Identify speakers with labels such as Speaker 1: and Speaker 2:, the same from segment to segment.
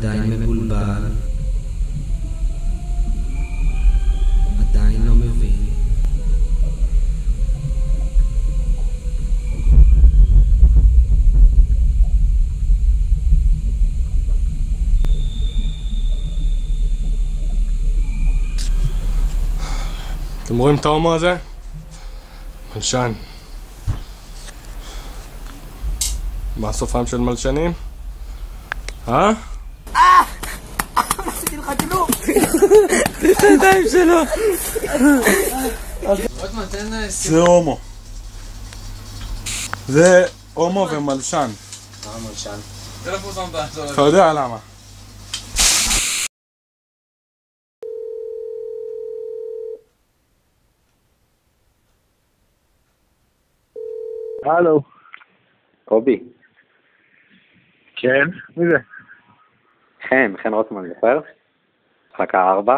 Speaker 1: עדיין מבולבל, עדיין לא מבין.
Speaker 2: אתם רואים את ההומו הזה? מלשן. מה הסופם של מלשנים?
Speaker 3: עשיתי לך כלום!
Speaker 2: תן את הידיים שלו! זה הומו. זה הומו ומלשן.
Speaker 3: מה מלשן?
Speaker 2: אתה יודע למה.
Speaker 4: הלו.
Speaker 5: קובי.
Speaker 4: כן? מי זה?
Speaker 5: חן רוטמן, זוכר? חכה 4.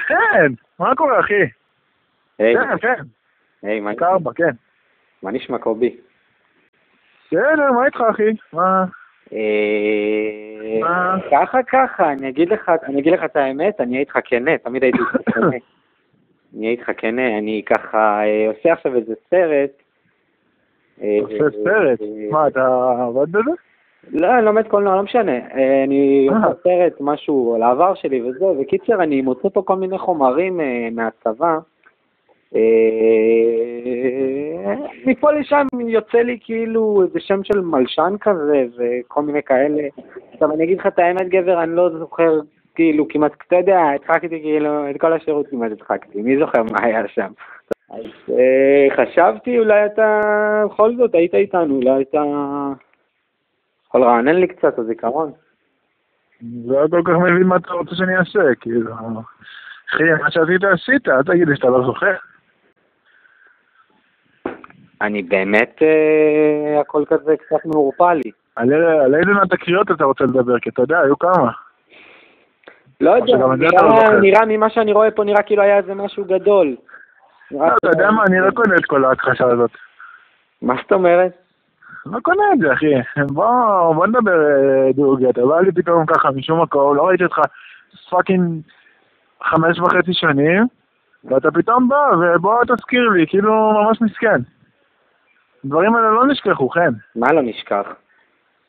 Speaker 4: כן! מה קורה, אחי?
Speaker 5: היי.
Speaker 4: כן.
Speaker 5: היי, מה
Speaker 4: חכה 4, כן.
Speaker 5: מה נשמע, קובי?
Speaker 4: בסדר, מה איתך, אחי? מה?
Speaker 5: ככה, אני אגיד לך את האמת, אני אהיה איתך כנה, תמיד הייתי איתך כנה. אני אהיה איתך כנה, אני ככה עושה עכשיו איזה סרט.
Speaker 4: עושה סרט? מה, אתה עובד בזה?
Speaker 5: לא, אני לומד קולנוע, לא משנה. אני עושה סרט, משהו על העבר שלי וזה, וקיצר, אני מוצא פה כל מיני חומרים מהצבא. מפה לשם יוצא לי כאילו איזה שם של מלשן כזה, וכל מיני כאלה. עכשיו, אני אגיד לך את האמת, גבר, אני לא זוכר, כאילו, כמעט, אתה יודע, הדחקתי כאילו, את כל השירות כמעט הדחקתי. מי זוכר מה היה שם? אז חשבתי, אולי אתה, בכל זאת, היית איתנו, אולי אתה יכול לרענן לי קצת, הזיכרון.
Speaker 4: לא כל כך מבין מה אתה רוצה שאני אעשה, כאילו. אחי, מה שעשית עשית, אל תגיד לי שאתה לא זוכר.
Speaker 5: אני באמת, הכל כזה קצת מעורפל לי.
Speaker 4: על איזה מהתקריות אתה רוצה לדבר? כי אתה יודע, היו כמה.
Speaker 5: לא יודע, נראה ממה שאני רואה פה, נראה כאילו היה איזה משהו גדול.
Speaker 4: לא, אתה יודע מה, אני לא קונה את כל ההכחשה הזאת.
Speaker 5: מה זאת אומרת?
Speaker 4: לא קונה את זה, אחי. בוא נדבר דוגי, אתה בא לי פתאום ככה משום מקום, לא ראיתי אותך פאקינג 5.5 שנים, ואתה פתאום בא, ובוא תזכיר לי, כאילו ממש מסכן. הדברים האלה לא נשכחו, כן.
Speaker 5: מה לא נשכח?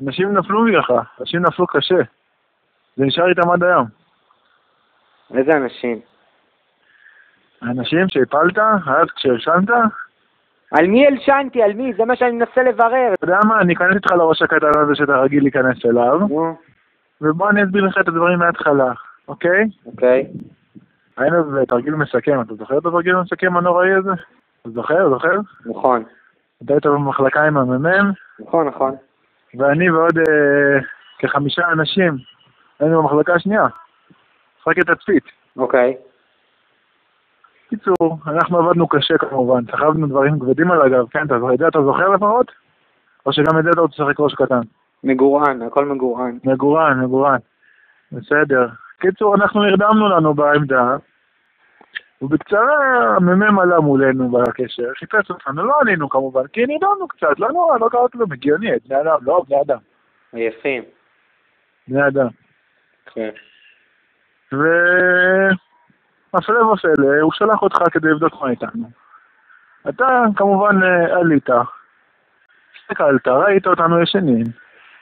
Speaker 4: אנשים נפלו בגללך, אנשים נפלו קשה. זה נשאר איתם עד היום.
Speaker 5: איזה אנשים?
Speaker 4: האנשים שהפלת, אז כשהרשנת?
Speaker 5: על מי הלשנתי? על מי? זה מה שאני מנסה לברר.
Speaker 4: אתה יודע מה, אני אכנס איתך לראש הקטן הזה שאתה רגיל להיכנס אליו, ובוא אני אסביר לך את הדברים מההתחלה, אוקיי?
Speaker 5: אוקיי.
Speaker 4: היינו בתרגיל מסכם, אתה זוכר את התרגיל המסכם הנוראי הזה? אתה זוכר?
Speaker 5: נכון.
Speaker 4: אתה היית במחלקה עם הממ"מ?
Speaker 5: נכון.
Speaker 4: ואני ועוד כ5 אנשים היינו במחלקה השנייה. משחק את תצפית.
Speaker 5: אוקיי.
Speaker 4: קיצור, אנחנו עבדנו קשה כמובן, סחבנו דברים כבדים על הגב, כן, אתה זוכר לפחות? או שגם את זה אתה רוצה לשחק ראש קטן?
Speaker 5: מגורן, הכל מגורן.
Speaker 4: מגורן. בסדר. קיצור, אנחנו נרדמנו לנו בעמדה, ובקצרה הממ"מ עלה מולנו בקשר, חיפש אותנו, לא ענינו כמובן, כי נרדמנו קצת, לא נורא, לא קרה כלום, הגיוני, בני אדם, לא, בני אדם.
Speaker 5: עייפים.
Speaker 4: בני אדם.
Speaker 5: כן.
Speaker 4: הפלא ופלא, הוא שלח אותך כדי לבדוק מה איתנו. אתה כמובן עלית, הסתכלת, ראית אותנו ישנים.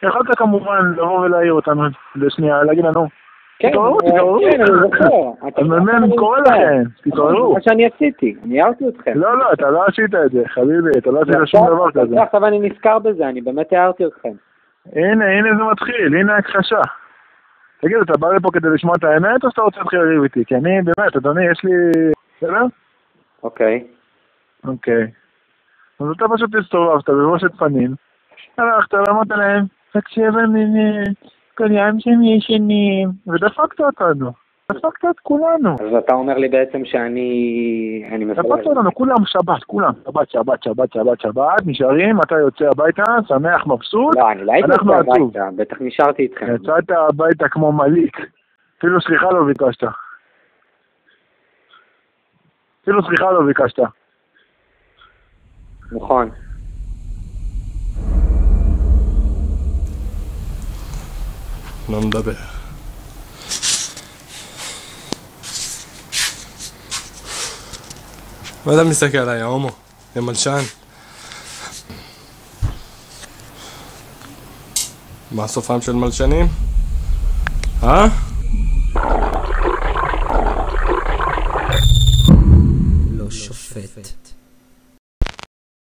Speaker 4: יכולת כמובן לבוא ולהעיר אותנו לשנייה, להגיד לנו, תתעוררו.
Speaker 5: כן, אני זוכר.
Speaker 4: הממ"מ קורא לכם, תתעוררו.
Speaker 5: מה שאני עשיתי, אני הערתי אתכם.
Speaker 4: לא, אתה לא עשית את זה, חביבי, אתה לא עשית שום דבר כזה.
Speaker 5: עכשיו אני נזכר בזה, אני באמת הערתי אתכם.
Speaker 4: הנה זה מתחיל, הנה הכחשה. תגיד, אתה בא לפה כדי לשמוע את האמת, או שאתה רוצה להתחיל לריב איתי? כי אני, באמת, אדוני, יש לי... בסדר?
Speaker 5: אוקיי.
Speaker 4: אז אתה פשוט הסתובבת בבושת פנים, הלכת, אמרת להם, תקשיב אני, כל יום שהם ישנים, ודפקת אותנו. דפקת את כולנו.
Speaker 5: אז אתה אומר לי בעצם שאני
Speaker 4: דפקת אותנו, כולם שבת, שבת, נשארים, אתה יוצא הביתה, שמח, מבסוט.
Speaker 5: לא, אני לא הייתי יוצא הביתה, בטח נשארתי איתכם.
Speaker 4: יצאת הביתה כמו מליק. אפילו סליחה לא ביקשת.
Speaker 5: נכון.
Speaker 2: לא מדבר. מה אתה מסתכל עליי, ההומו? יא מלשן. מה סופם של מלשנים? אה?